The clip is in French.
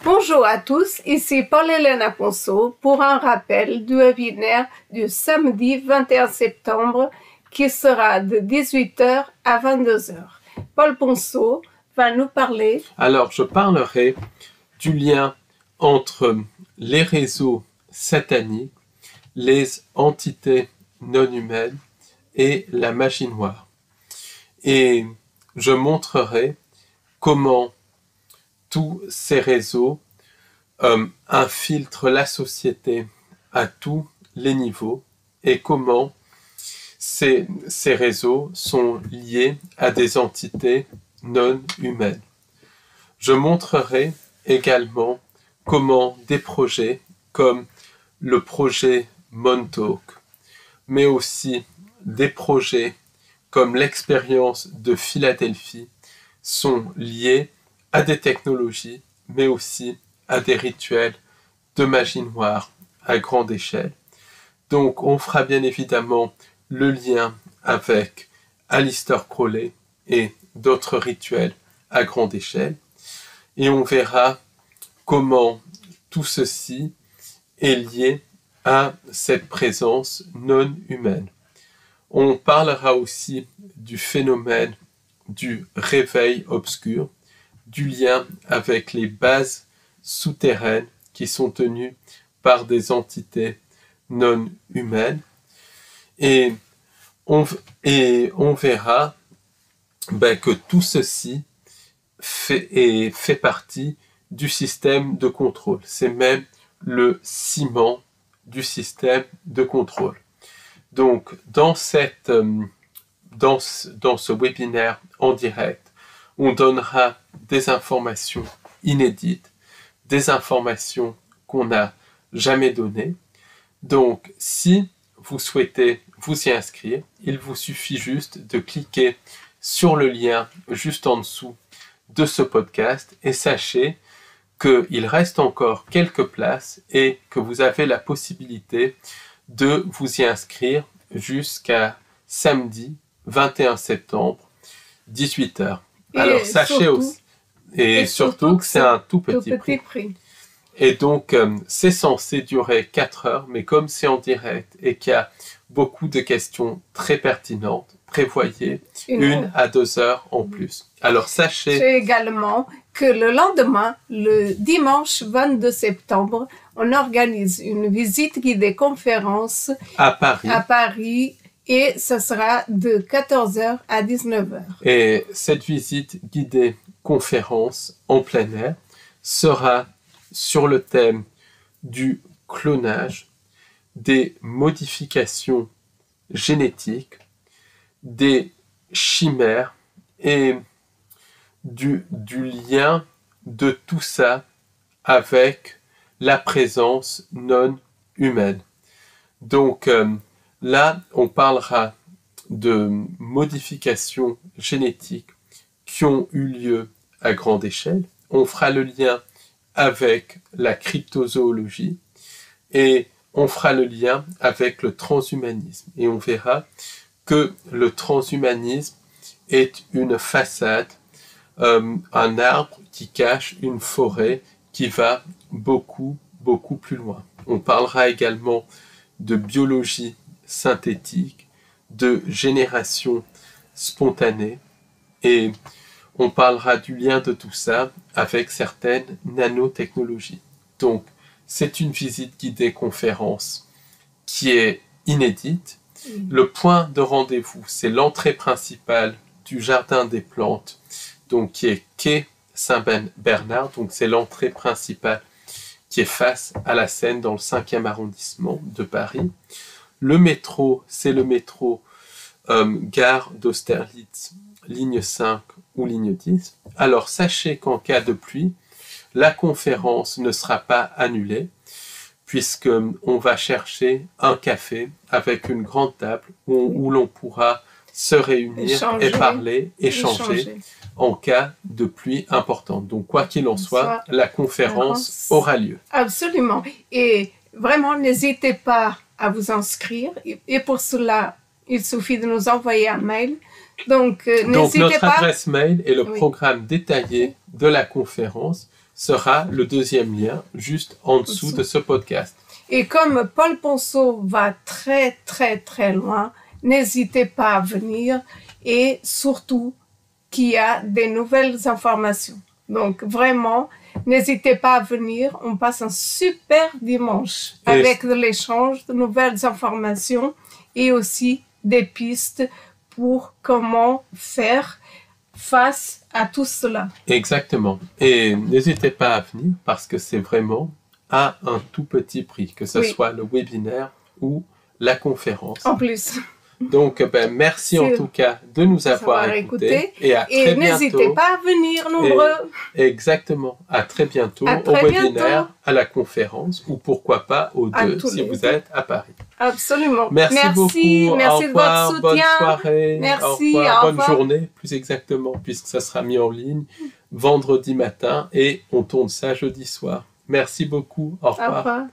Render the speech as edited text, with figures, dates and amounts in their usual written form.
Bonjour à tous, ici Paul-Hélène Aponceau pour un rappel du webinaire du samedi 21 septembre qui sera de 18h à 22h. Paul Ponceau va nous parler. Alors, je parlerai du lien entre les réseaux sataniques, les entités non humaines et la magie noire. Et je montrerai comment tous ces réseaux infiltrent la société à tous les niveaux et comment ces réseaux sont liés à des entités non humaines. Je montrerai également comment des projets comme le projet Montauk, mais aussi des projets comme l'expérience de Philadelphie sont liés à des technologies, mais aussi à des rituels de magie noire à grande échelle. Donc on fera bien évidemment le lien avec Aleister Crowley et d'autres rituels à grande échelle. Et on verra comment tout ceci est lié à cette présence non humaine. On parlera aussi du phénomène du réveil obscur, du lien avec les bases souterraines qui sont tenues par des entités non humaines. Et on verra que tout ceci fait partie du système de contrôle. C'est même le ciment du système de contrôle. Donc, dans ce webinaire en direct, on donnera des informations inédites, des informations qu'on n'a jamais données. Donc, si vous souhaitez vous y inscrire, il vous suffit juste de cliquer sur le lien juste en dessous de ce podcast et sachez qu'il reste encore quelques places et que vous avez la possibilité de vous y inscrire jusqu'à samedi 21 septembre, 18h. Alors sachez aussi, et surtout que c'est un tout petit prix. Et donc c'est censé durer 4 heures, mais comme c'est en direct et qu'il y a beaucoup de questions très pertinentes, prévoyez 1 à 2 heures en plus. Alors sachez également que le lendemain, le dimanche 22 septembre, on organise une visite guidée conférence à Paris et ce sera de 14h à 19h. Et cette visite guidée conférence en plein air sera sur le thème du clonage, des modifications génétiques, des chimères et du lien de tout ça avec la présence non humaine. Donc là, on parlera de modifications génétiques qui ont eu lieu à grande échelle. On fera le lien avec la cryptozoologie et on fera le lien avec le transhumanisme. Et on verra que le transhumanisme est une façade, un arbre qui cache une forêt qui va beaucoup, beaucoup plus loin. On parlera également de biologie synthétique, de génération spontanée et on parlera du lien de tout ça avec certaines nanotechnologies. Donc, c'est une visite guidée conférence qui est inédite. Le point de rendez-vous, c'est l'entrée principale du Jardin des Plantes, donc qui est quai Saint-Bernard, donc c'est l'entrée principale qui est face à la Seine dans le 5e arrondissement de Paris. Le métro, c'est le métro gare d'Austerlitz, ligne 5 ou ligne 10. Alors sachez qu'en cas de pluie, la conférence ne sera pas annulée puisqu'on va chercher un café avec une grande table où l'on pourra se réunir et parler, échanger en cas de pluie importante. Donc quoi qu'il en soit, la conférence aura lieu. Absolument. Et vraiment, n'hésitez pas à vous inscrire. Et pour cela, il suffit de nous envoyer un mail. Donc n'hésitez notre pas. adresse mail et le programme détaillé de la conférence sera le deuxième lien juste en dessous de ce podcast. Et comme Paul Ponceau va très très très loin, n'hésitez pas à venir et surtout qu'il y a des nouvelles informations. Donc vraiment, n'hésitez pas à venir. On passe un super dimanche avec de l'échange de nouvelles informations et aussi des pistes pour comment faire face à tout cela. Exactement. Et n'hésitez pas à venir parce que c'est vraiment à un tout petit prix, que ce soit le webinaire ou la conférence. En plus. Donc, merci en tout cas de nous avoir écoutés. Et à très bientôt. N'hésitez pas à venir nombreux. Exactement. À très bientôt au webinaire, à la conférence ou pourquoi pas aux deux si vous êtes à Paris. Absolument. Merci beaucoup. Merci au revoir, de votre soutien. bonne soirée. Merci. Au revoir, au bonne revoir. journée, plus exactement, puisque ça sera mis en ligne vendredi matin et on tourne ça jeudi soir. Merci beaucoup. Au revoir. Au revoir.